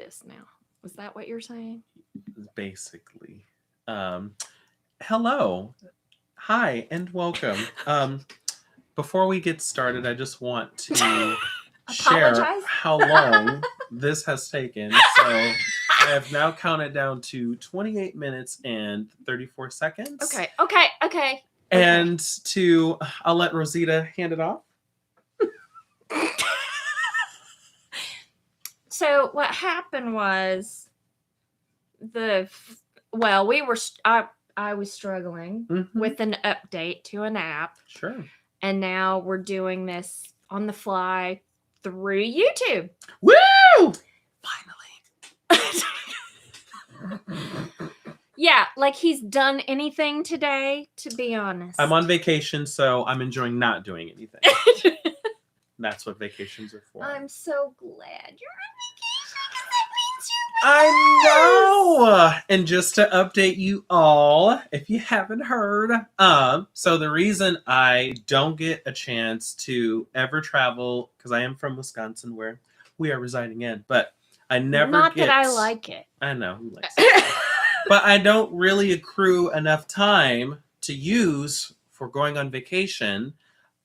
just now. Was that what you're saying? Basically. Hello. Hi, and welcome. Before we get started, I just want to share Apologize? how long this has taken. So I have now counted down to 28 minutes and 34 seconds. Okay. And I'll let Rosita hand it off. So what happened was I was struggling with an update to an app. Sure. And now we're doing this on the fly through YouTube. Woo! Finally. Yeah, like he's done anything today, to be honest. I'm on vacation, so I'm enjoying not doing anything. That's what vacations are for. I'm so glad you're on vacation because that means you're I know. And just to update you all, if you haven't heard, so the reason I don't get a chance to ever travel, because I am from Wisconsin, where we are residing in, but I never Not get. that I like it. I know who likes it. But I don't really accrue enough time to use for going on vacation.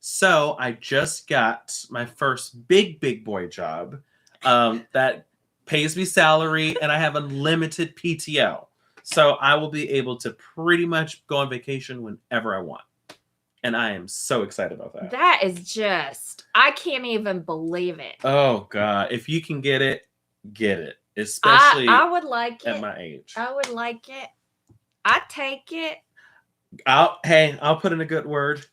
So I just got my first big boy job that pays me salary, and I have unlimited PTO. So I will be able to pretty much go on vacation whenever I want. And I am so excited about that. That is just, I can't even believe it. Oh, God. If you can get it, get it. Especially I would like at it. my age. I would like it. I'd take it. I'll put in a good word.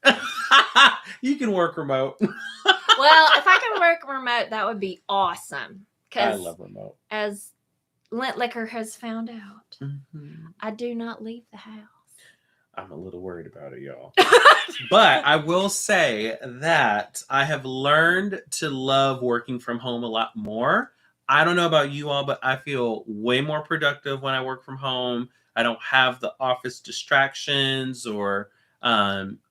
You can work remote. Well, if I can work remote, that would be awesome. I love remote. As Lint Liquor has found out, I do not leave the house. I'm a little worried about it, y'all. But I will say that I have learned to love working from home a lot more. I don't know about you all, but I feel way more productive when I work from home. I don't have the office distractions or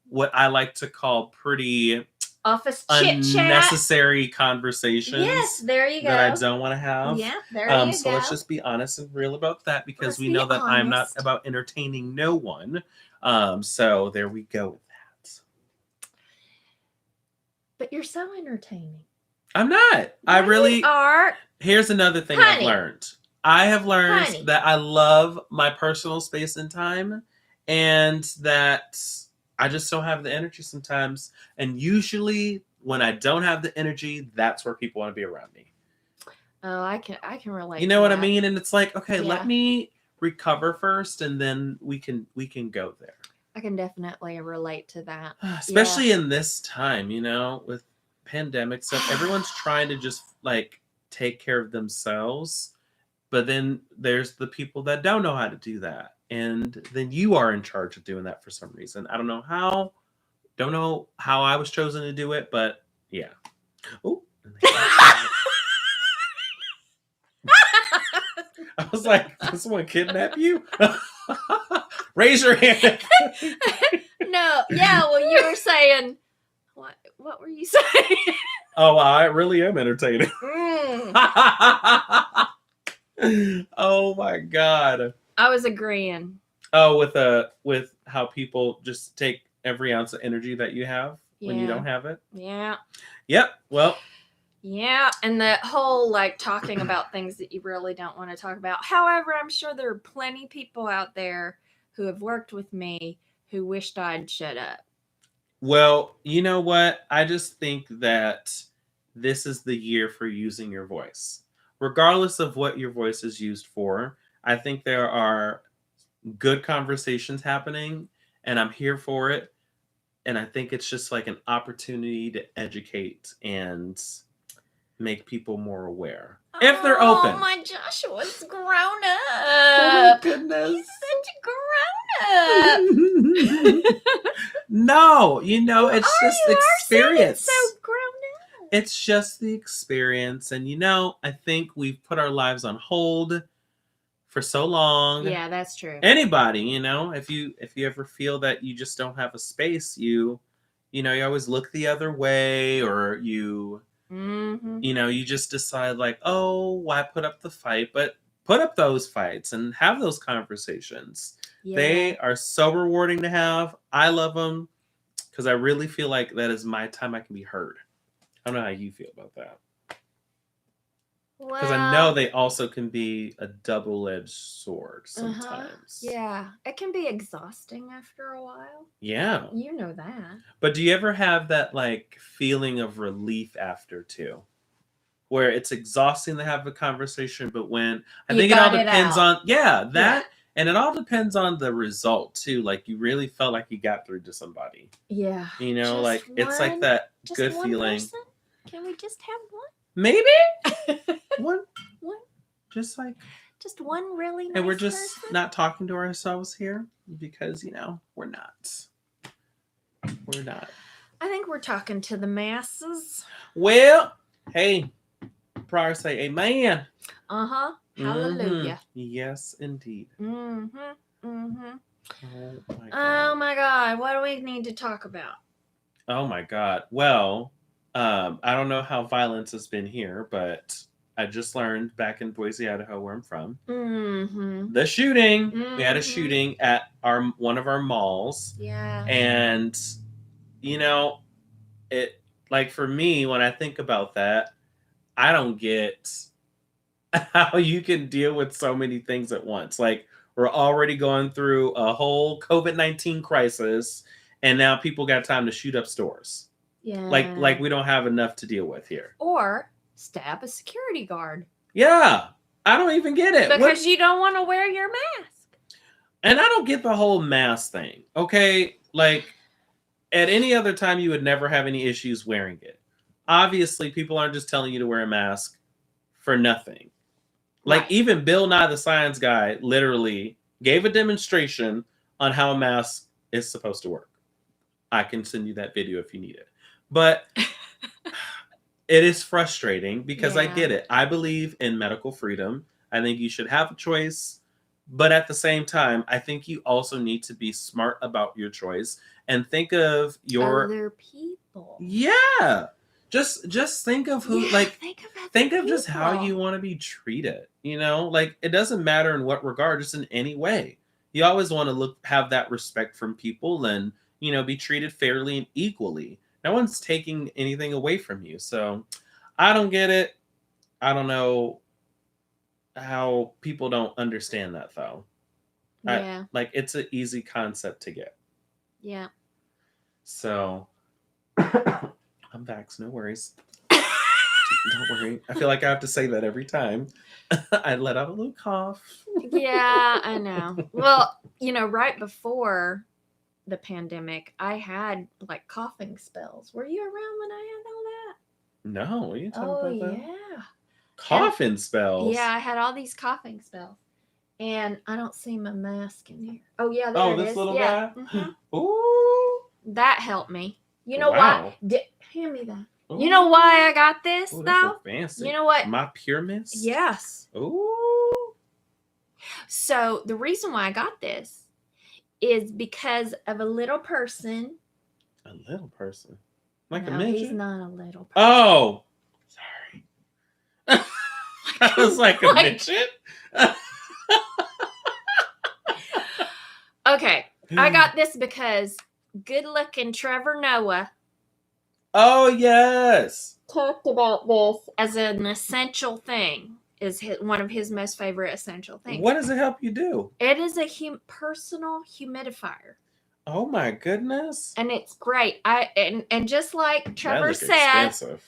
what I like to call pretty office unnecessary conversations. Yes, there you go. That I don't want to have. Yeah, there you go. So let's just be honest and real about that, because we know that I'm not about entertaining no one. So there we go with that. But you're so entertaining. I'm not. I really are. Here's another thing I've learned. I have learned that I love my personal space and time, and that I just don't have the energy sometimes. And usually when I don't have the energy, that's where people want to be around me. Oh, I can relate. You know what I mean? And it's like, okay, let me recover first, and then we can go there. I can definitely relate to that. Especially in this time, with pandemic stuff, everyone's trying to just like take care of themselves. But then there's the people that don't know how to do that. And then you are in charge of doing that for some reason. I don't know how. Don't know how I was chosen to do it, but yeah. Oh. I was like, does someone kidnap you? Raise your hand. No. Yeah, well, you were saying, what were you saying? Oh, I really am entertaining. Oh my God. I was agreeing. Oh, with how people just take every ounce of energy that you have when you don't have it. Yeah. Yep. Well. Yeah, and the whole like talking about things that you really don't want to talk about. However, I'm sure there are plenty of people out there who have worked with me who wished I'd shut up. Well, you know what? I just think that this is the year for using your voice. Regardless of what your voice is used for, I think there are good conversations happening, and I'm here for it. And I think it's just like an opportunity to educate and make people more aware. If they're open. Oh, my Joshua's grown up. Oh, my goodness. He's such a grown up. No, it's just experience. So grown up. It's just the experience. And, I think we've put our lives on hold for so long. Yeah, that's true. Anybody, if you ever feel that you just don't have a space, you always look the other way, or you Mm-hmm. You know, you just decide like, oh, why put up the fight? But put up those fights and have those conversations. Yeah. They are so rewarding to have. I love them because I really feel like that is my time I can be heard. I don't know how you feel about that. Because I know they also can be a double-edged sword sometimes. Yeah, it can be exhausting after a while. Yeah. You know that. But do you ever have that like feeling of relief after too? Where it's exhausting to have a conversation, but when I think it all depends on and it all depends on the result too. Like you really felt like you got through to somebody. Yeah. You know, like it's like that good feeling. Person? Can we just have one? Maybe one. Just one really nice and we're just person? not talking to ourselves here because we're not. I think we're talking to the masses. Well, hey, prior say amen. Hallelujah. Yes, indeed. Oh my God. What do we need to talk about? Oh my God. Well, I don't know how violence has been here, but I just learned back in Boise, Idaho, where I'm from, the shooting. We had a shooting at one of our malls. Yeah. And, it like for me, when I think about that, I don't get how you can deal with so many things at once. Like we're already going through a whole COVID-19 crisis, and now people got time to shoot up stores. Yeah. Like we don't have enough to deal with here. Or stab a security guard. Yeah. I don't even get it. Because you don't want to wear your mask. And I don't get the whole mask thing. Okay? Like at any other time you would never have any issues wearing it. Obviously, people aren't just telling you to wear a mask for nothing. Like even Bill Nye the Science Guy literally gave a demonstration on how a mask is supposed to work. I can send you that video if you need it. But it is frustrating because I get it. I believe in medical freedom. I think you should have a choice. But at the same time, I think you also need to be smart about your choice and think of your other people. Yeah. Just think of who think of just how you want to be treated. Like it doesn't matter in what regard, just in any way. You always want to have that respect from people and be treated fairly and equally. No one's taking anything away from you. So I don't get it. I don't know how people don't understand that though. Yeah. It's an easy concept to get. Yeah. So I'm vaxxed, no worries. Don't worry. I feel like I have to say that every time. I let out a little cough. Yeah, I know. Well, right before the pandemic, I had like coughing spells. Were you around when I had all that? No, you talking about that? Yeah. Coughing spells? Yeah, I had all these coughing spells. And I don't see my mask in here. Oh, yeah, there it is. This little guy? Mm-hmm. Ooh. That helped me. You know why? Hand me that. Ooh. You know why I got this, though? That's so fancy. You know what? My Pure Mist? Yes. Ooh. So the reason why I got this is because of a little person. A little person? Like no, a midget? He's not a little person. Oh. Sorry. I was like a midget? Okay. I got this because good-looking Trevor Noah. Oh, yes. Talked about this as an essential thing. Is one of his most favorite essential things. What does it help you do? It is a personal humidifier. Oh my goodness! And it's great. And just like Trevor said, expensive.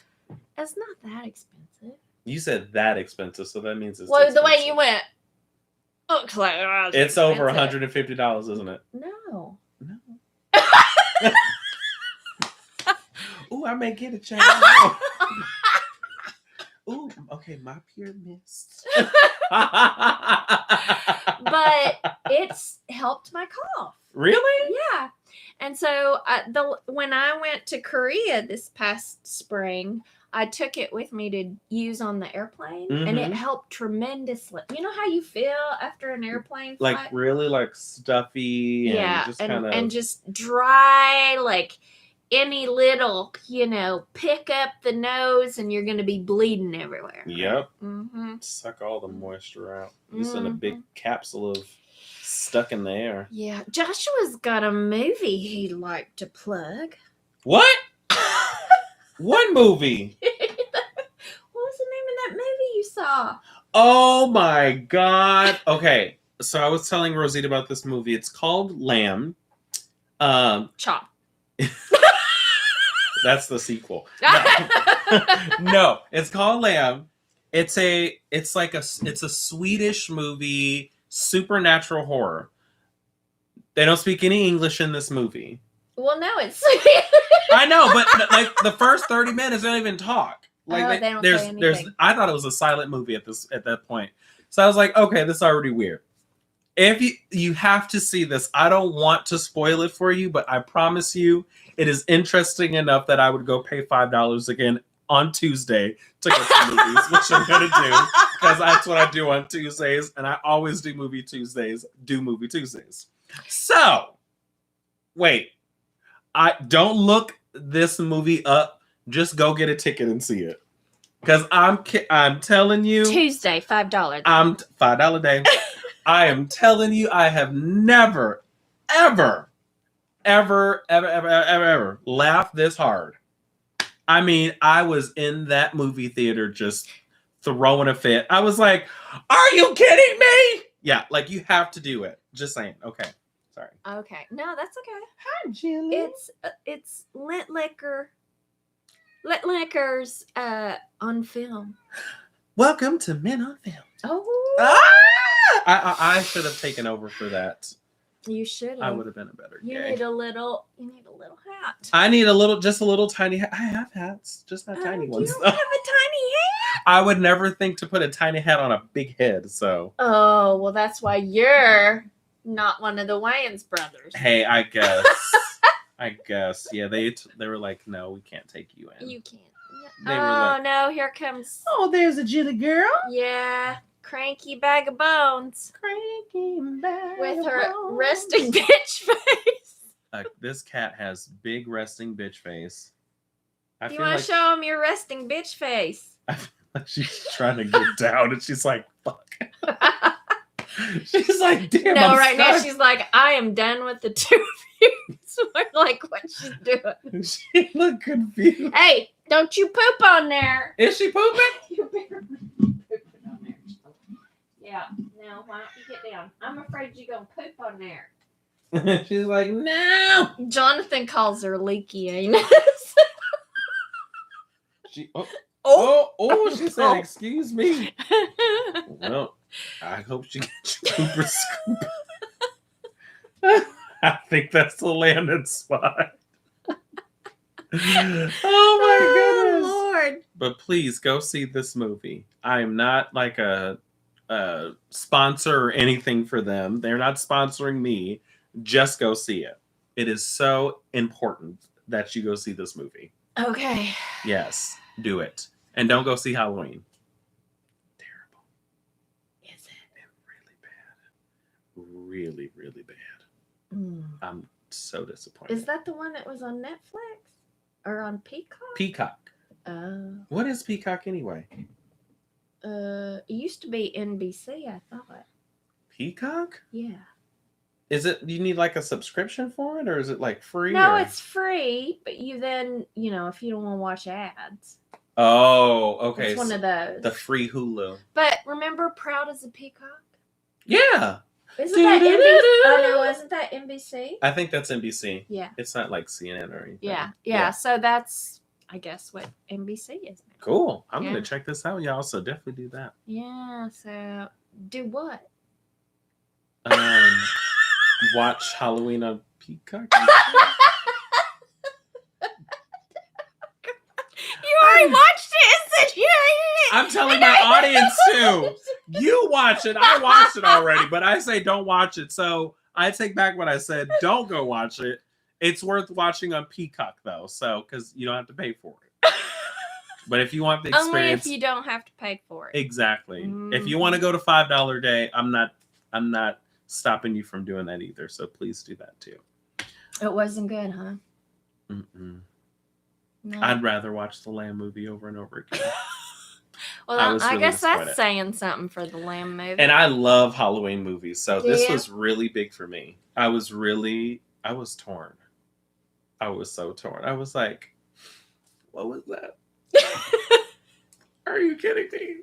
It's not that expensive. You said that expensive, so that means it's expensive. The way you went. Looks like it's over $150, isn't it? No. Ooh, I may get a child. Ooh, okay, my Pure Mist. But it's helped my cough. Really? Yeah. And so when I went to Korea this past spring, I took it with me to use on the airplane, and it helped tremendously. You know how you feel after an airplane flight? Like really like stuffy and just kind of... and just dry, like any little, pick up the nose and you're going to be bleeding everywhere. Yep. Mm-hmm. Suck all the moisture out. Just in a big capsule of stuck in the air. Yeah. Joshua's got a movie he'd like to plug. What? What movie? What was the name of that movie you saw? Oh my God. Okay. So I was telling Rosita about this movie. It's called Lamb. Chop. That's the sequel. No, it's called Lamb. It's a Swedish movie, supernatural horror. They don't speak any English in this movie. Well, no, it's. I know, but like the first 30 minutes, they don't even talk. Like they don't say anything. I thought it was a silent movie at that point. So I was like, okay, this is already weird. If you have to see this, I don't want to spoil it for you, but I promise you, it is interesting enough that I would go pay $5 again on Tuesday to go to movies, which I'm gonna do because that's what I do on Tuesdays, and I always do movie Tuesdays. So, wait, I don't look this movie up. Just go get a ticket and see it. Because I'm telling you, Tuesday, $5. I'm $5 a day. I am telling you, I have never, ever laughed this hard. I mean, I was in that movie theater just throwing a fit. I was like, "Are you kidding me?" Yeah, like you have to do it. Just saying. Okay, sorry. Okay, no, that's okay. Hi, Jilly. It's Lint Liquors on film. Welcome to Men on Film. Oh, I should have taken over for that. You should have. I would have been a better You gay. need a little hat. I need just a little tiny hat. I have hats, just not tiny ones. You don't have a tiny hat. I would never think to put a tiny hat on a big head. So. Oh well, that's why you're not one of the Wayans brothers. Hey, I guess. Yeah. They were like, no, we can't take you in. You can't. They were like, no, here comes. Oh, there's a Jilly girl. Yeah, cranky bag of bones. Cranky bag with her of bones. resting bitch face. This cat has big resting bitch face. You want to show him your resting bitch face? I feel like she's trying to get down, and she's like, "Fuck." She's like, "Damn." No, right now she's like, "I am done with the two of you." So we're like, what she's doing? She looked confused. Hey, don't you poop on there? Is she pooping? You better be pooping on there. Yeah. Now, why don't you get down? I'm afraid you're gonna poop on there. She's like, no. Jonathan calls her leaky anus. She said, excuse me. Well, I hope she gets your pooper scoop. I think that's the landing spot. Oh my goodness. Lord. But please go see this movie. I am not like a sponsor or anything for them. They're not sponsoring me. Just go see it. It is so important that you go see this movie. Okay. Yes, do it. And don't go see Halloween. Terrible. Is it? Really, really bad. I'm so disappointed. Is that the one that was on Netflix? Or on Peacock? Peacock. What is Peacock anyway? It used to be NBC, I thought. Peacock? Yeah. Is it, you need like a subscription for it, or is it like free? No, it's free, but you then, if you don't want to watch ads. Oh, okay. It's one of those. The free Hulu. But remember Proud as a Peacock? Yeah. Isn't that NBC? Oh, no, isn't that NBC? I think that's NBC. Yeah. It's not like CNN or anything. Yeah. So that's, I guess, what NBC is now. Cool. I'm going to check this out, y'all. So definitely do that. Yeah. So do what? Watch Halloween on Peacock. You already watched it and said you hated it. I'm telling my audience too. You watch it. I watched it already, but I say don't watch it. So I take back what I said. Don't go watch it. It's worth watching on Peacock though, so because you don't have to pay for it. But if you want the experience, only if you don't have to pay for it. Exactly. Mm-hmm. If you want to go to $5 a day, I'm not stopping you from doing that either. So please do that too. It wasn't good, huh? Mm-mm. No. I'd rather watch the Lamb movie over and over again. Well, I really guess that's disappointed. saying something for the Lamb movie. And I love Halloween movies, so Do this you? was really big for me. I was torn. I was so torn. I was like, what was that? Are you kidding me?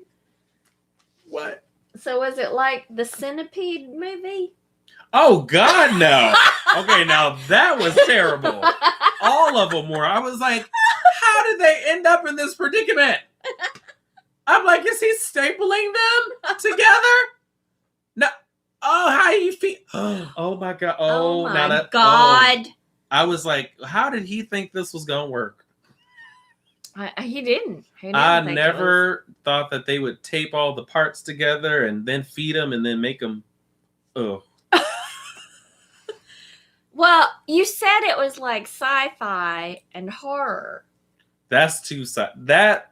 What? So was it like the Centipede movie? Oh, God, no. Okay, now that was terrible. All of them were. I was like, how did they end up in this predicament? I'm like, is he stapling them together? No. Oh, how you feel? Oh, my God. Oh now my God. I was like, how did he think this was going to work? He didn't. I never thought that they would tape all the parts together and then feed them and then make them. Oh. Well, you said it was like sci-fi and horror. That's too that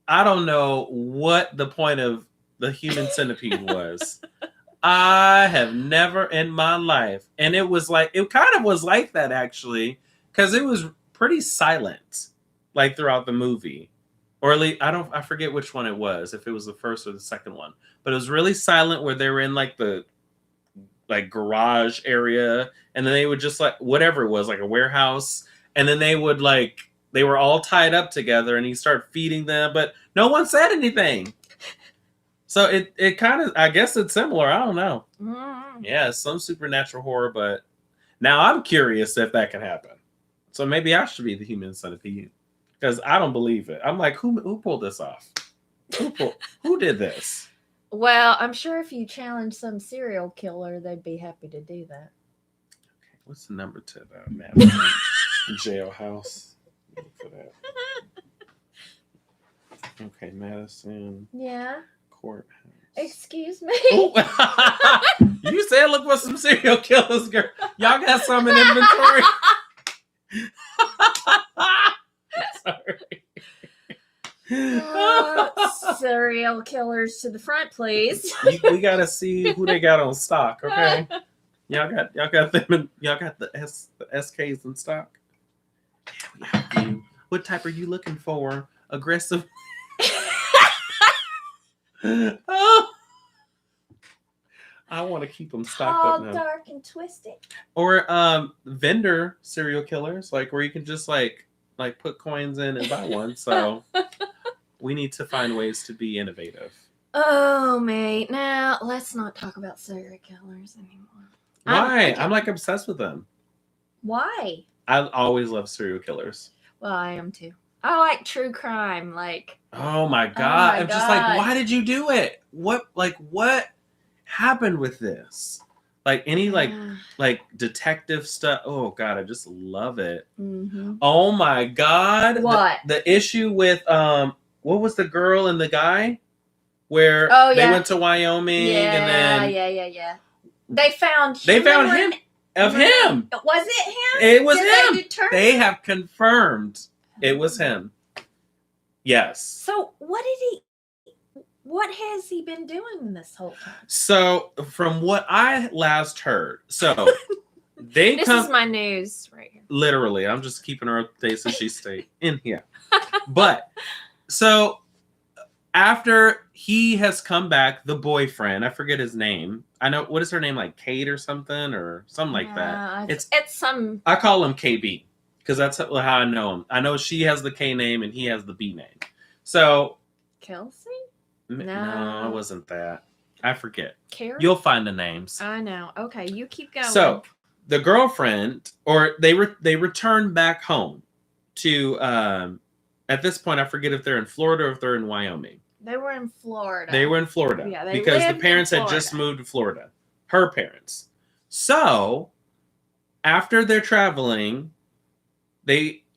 I don't know what the point of the human centipede was. I have never in my life, and it kind of was like that actually, because it was pretty silent, like throughout the movie, or at least I forget which one it was, if it was the first or the second one, but it was really silent where they were in like the garage area, and then they would just whatever it was, like a warehouse, and then they were all tied up together and he started feeding them, but no one said anything. So it kind of, I guess it's similar. I don't know. Mm. Yeah, it's some supernatural horror, but now I'm curious if that can happen. So maybe I should be the human centipede, because I don't believe it. I'm like, who pulled this off? Who did this? Well, I'm sure if you challenge some serial killer, they'd be happy to do that. Okay, what's the number to the Madison jailhouse? For that. Okay, Madison. Yeah. Courthouse. Excuse me. Oh. You said look for some serial killers, girl. Y'all got some in inventory. Sorry. Serial killers to the front, please. We gotta see who they got on stock, okay? Y'all got them. Y'all got the SKs in stock. Yeah, we have you. What type are you looking for? Aggressive. Oh. I want to keep them stocked up now. Dark, and twisted. Or vendor serial killers, like where you can just like put coins in and buy one. So we need to find ways to be innovative. Oh, mate. Now let's not talk about serial killers anymore. Why? I'm like obsessed with them. Why? I always love serial killers. Well, I am too. I like true crime. Like, oh my God. I'm just like, why did you do it? What happened with this? Like any like detective stuff. Oh God, I just love it. Mm-hmm. Oh my God. What? The issue with what was the girl and the guy where they went to Wyoming and then yeah. They found him. Of him. Was it him? It was him. They have confirmed it was him. Yes. So what has he been doing this whole time? So from what I last heard, this is my news right here. Literally, I'm just keeping her updated so she stayed in here. But so after he has come back, the boyfriend, I forget his name. I know, what is her name, like Kate or something like that. It's some. I call him KB because that's how I know him. I know she has the K name and he has the B name. So Kelsey? No, it wasn't that. I forget. Karen? You'll find the names. I know. Okay, you keep going. So the girlfriend, or they return back home to. At this point, I forget if they're in Florida or if they're in Wyoming. They were in Florida. They were in Florida. Yeah, because the parents had just moved to Florida. Her parents. So after they're traveling,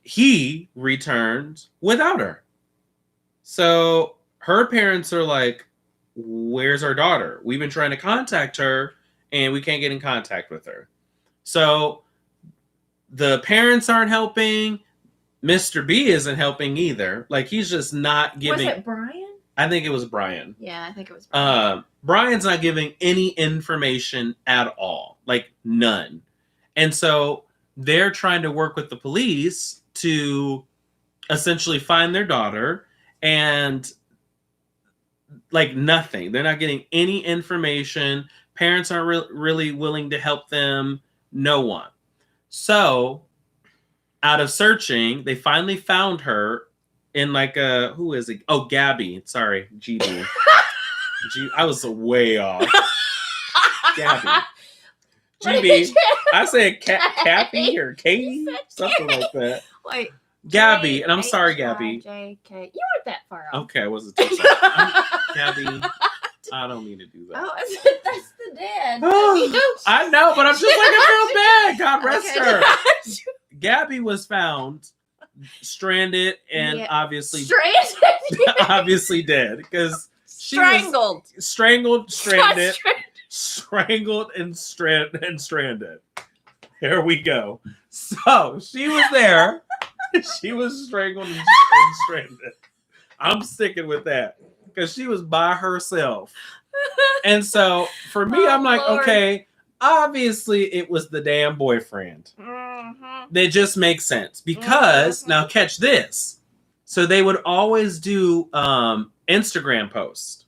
he returned without her. So her parents are like, where's our daughter? We've been trying to contact her and we can't get in contact with her. So the parents aren't helping. Mr. B isn't helping either. Like, he's just not giving. Was it Brian? I think it was Brian. Yeah, I think it was Brian. Brian's not giving any information at all. Like, none. And so they're trying to work with the police to essentially find their daughter, and like nothing. They're not getting any information. Parents aren't really willing to help them. No one. So, out of searching, they finally found her in like a, who is it? Oh, Gabby. Sorry, GB. I was way off. Gabby. GB. I said Kathy or Katie, something like that. Wait. Gabby, and I'm sorry, Gabby. J-K. You weren't that far off. Okay, I wasn't too sorry. Gabby, I don't mean to do that. Oh, that's the dead. I know, but I'm just like, I feel bad. God rest her. Gabby was found stranded and obviously obviously dead because she was strangled, stranded, strangled and stranded. Here we go. So she was there. She was strangled and stranded. I'm sticking with that because she was by herself. And so for me, I'm like, Lord. Okay, obviously it was the damn boyfriend. Mm-hmm. That just makes sense because now catch this. So they would always do Instagram posts,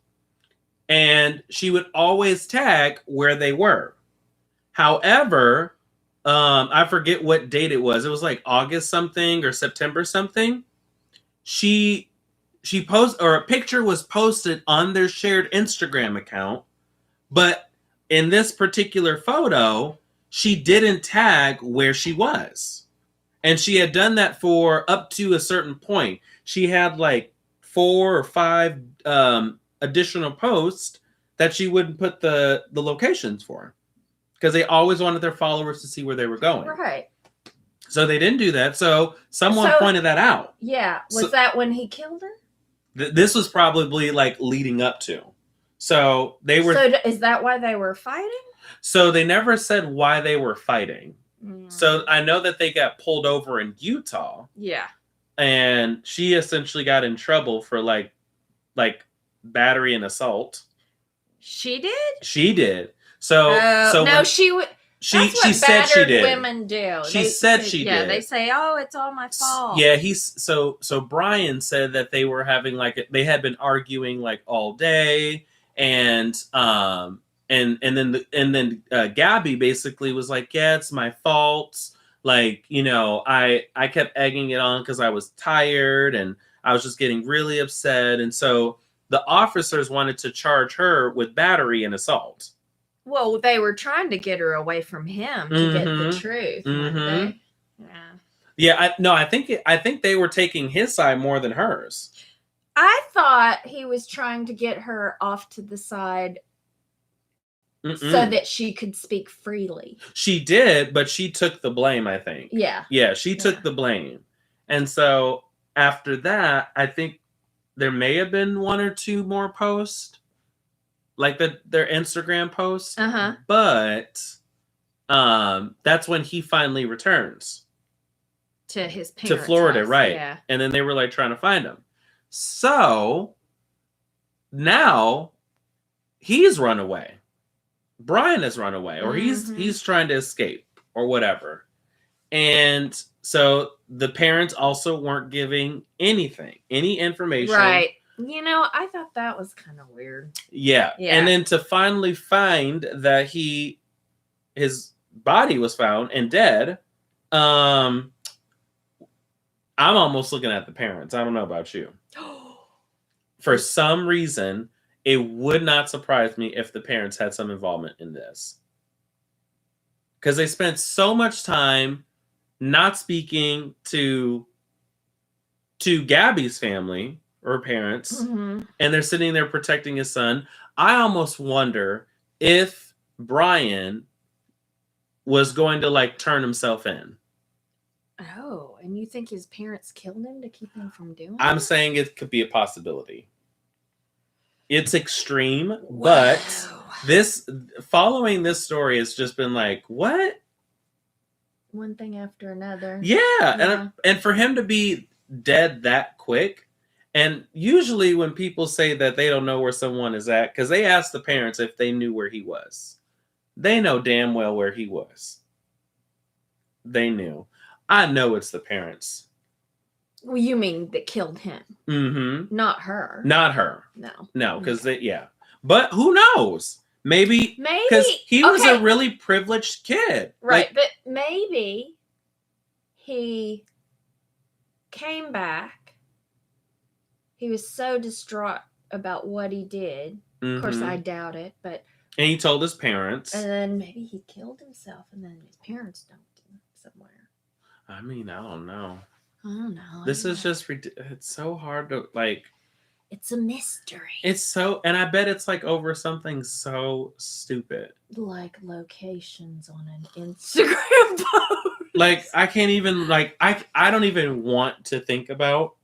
and she would always tag where they were. However, I forget what date it was. It was like August something or September something. She posted, or a picture was posted on their shared Instagram account, but in this particular photo, she didn't tag where she was. And she had done that for up to a certain point. She had like 4 or 5 additional posts that she wouldn't put the locations for. Because they always wanted their followers to see where they were going. Right. So they didn't do that. So someone pointed that out. Yeah. Was that when he killed her? This was probably like leading up to. So they were. So is that why they were fighting? So they never said why they were fighting. Mm. So I know that they got pulled over in Utah. Yeah. And she essentially got in trouble for like battery and assault. She did? She did. So no, she would. She said she did. Women do. She said she did. Yeah, they say, "Oh, it's all my fault." Yeah, so Brian said that they were having they had been arguing like all day, and then Gabby basically was like, "Yeah, it's my fault. Like, you know, I kept egging it on because I was tired and I was just getting really upset, and so the officers wanted to charge her with battery and assault." Well, they were trying to get her away from him to get the truth. Mm-hmm. Yeah. I think they were taking his side more than hers. I thought he was trying to get her off to the side so that she could speak freely. She did, but she took the blame, I think. Yeah. Yeah, she took the blame. And so after that, I think there may have been 1 or 2 more posts. Like their Instagram posts, but that's when he finally returns to his parents' to Florida, house. right? Yeah. And then they were like trying to find him. So now he's run away. Brian has run away, or he's trying to escape, or whatever. And so the parents also weren't giving any information, right? You know, I thought that was kind of weird. Yeah. And then to finally find that his body was found and dead, I'm almost looking at the parents. I don't know about you. For some reason, it would not surprise me if the parents had some involvement in this. Because they spent so much time not speaking to Gabby's family or parents, and they're sitting there protecting his son. I almost wonder if Brian was going to like turn himself in. Oh, and you think his parents killed him to keep him from doing I'm saying it could be a possibility. It's extreme, but following this story has just been like, what? One thing after another. Yeah. And for him to be dead that quick. And usually when people say that they don't know where someone is at, because they asked the parents if they knew where he was. They know damn well where he was. they knew. I know it's the parents. Well, you mean that killed him? Mm-hmm. Not her. Not her. No, because But who knows? Maybe because he was a really privileged kid, right? But maybe he came back. He was so distraught about what he did. Of course, I doubt it, but. And he told his parents. And then maybe he killed himself, and then his parents dumped him somewhere. I mean, I don't know. I don't know. This is just it's so hard to like. It's a mystery. It's so, and I bet it's like over something so stupid, like locations on an Instagram post. Like I can't even like I don't even want to think about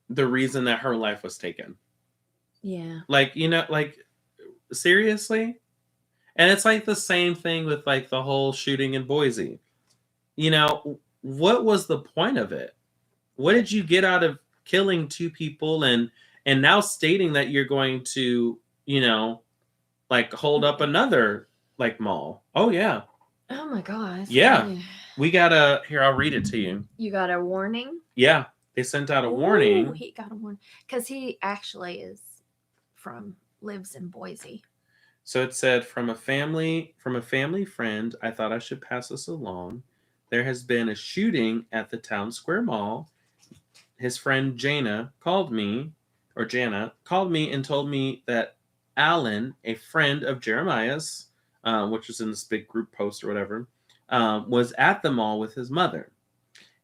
the reason that her life was taken. Yeah. Like like seriously, and it's like the same thing with like the whole shooting in Boise. What was the point of it? What did you get out of killing 2 people and now stating that you're going to, like hold up another like mall? Oh yeah. Oh my gosh. Yeah. We got here, I'll read it to you. You got a warning? Yeah. They sent out a warning. He got a warning. Because he actually lives in Boise. So it said, from a family friend, I thought I should pass this along. There has been a shooting at the Town Square Mall. His friend Jana called me and told me that Alan, a friend of Jeremiah's, which was in this big group post or whatever, was at the mall with his mother.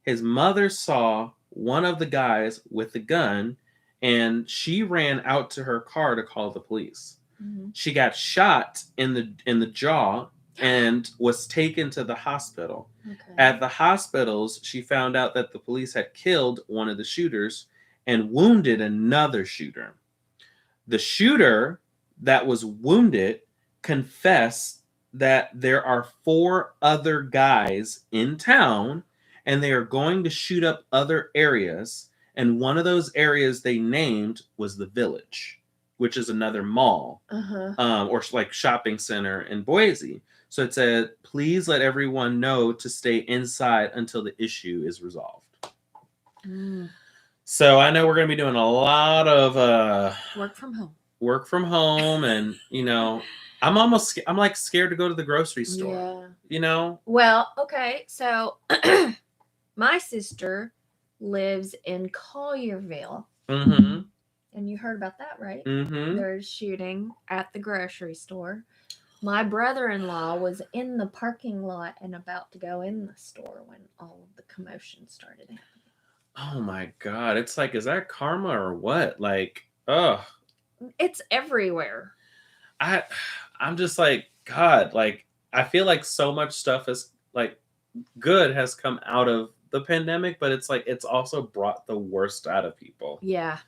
His mother saw one of the guys with the gun, and she ran out to her car to call the police. Mm-hmm. She got shot in the jaw and was taken to the hospital. Okay. At the hospitals, she found out that the police had killed one of the shooters and wounded another shooter. The shooter that was wounded confessed that there are 4 other guys in town and they are going to shoot up other areas. And one of those areas they named was the Village, which is another mall, or like shopping center in Boise. So it said, please let everyone know to stay inside until the issue is resolved. Mm. So I know we're going to be doing a lot of work from home. And, I'm like scared to go to the grocery store. Yeah. Well, okay. So my sister lives in Collierville. Mm-hmm. And you heard about that, right? Mm-hmm. There's shooting at the grocery store. My brother-in-law was in the parking lot and about to go in the store when all of the commotion started happening. Oh my God. It's like, is that karma or what? Like, ugh. It's everywhere. I'm just like, God, like, I feel like so much stuff is like good has come out of the pandemic, but it's like, it's also brought the worst out of people. Yeah.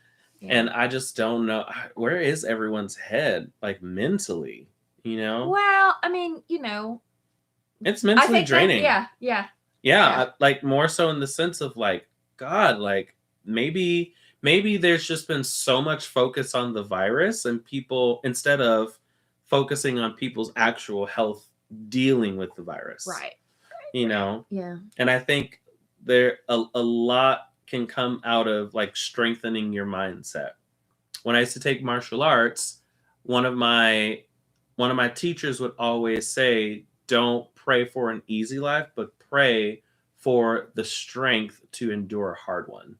And I just don't know, where is everyone's head, like mentally, Well, I mean, it's mentally draining. Yeah. Like more so in the sense of like, God, like maybe there's just been so much focus on the virus and people, instead of focusing on people's actual health dealing with the virus. Right. Yeah. And I think there a lot can come out of like strengthening your mindset. When I used to take martial arts, one of my teachers would always say, don't pray for an easy life, but pray for the strength to endure a hard one.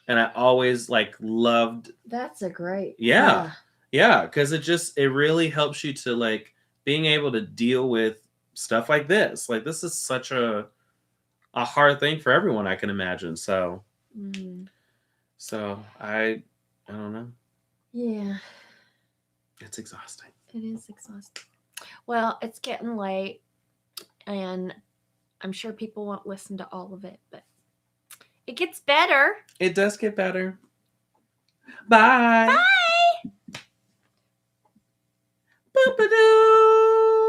And I always like loved. That's a great. Yeah. Cause it really helps you to like being able to deal with stuff like this. Like this is such a hard thing for everyone, I can imagine. So, so I don't know. Yeah. It's exhausting. It is exhausting. Well, it's getting late and I'm sure people won't listen to all of it, but it gets better. It does get better. Bye. Bye. Boop-a-doo.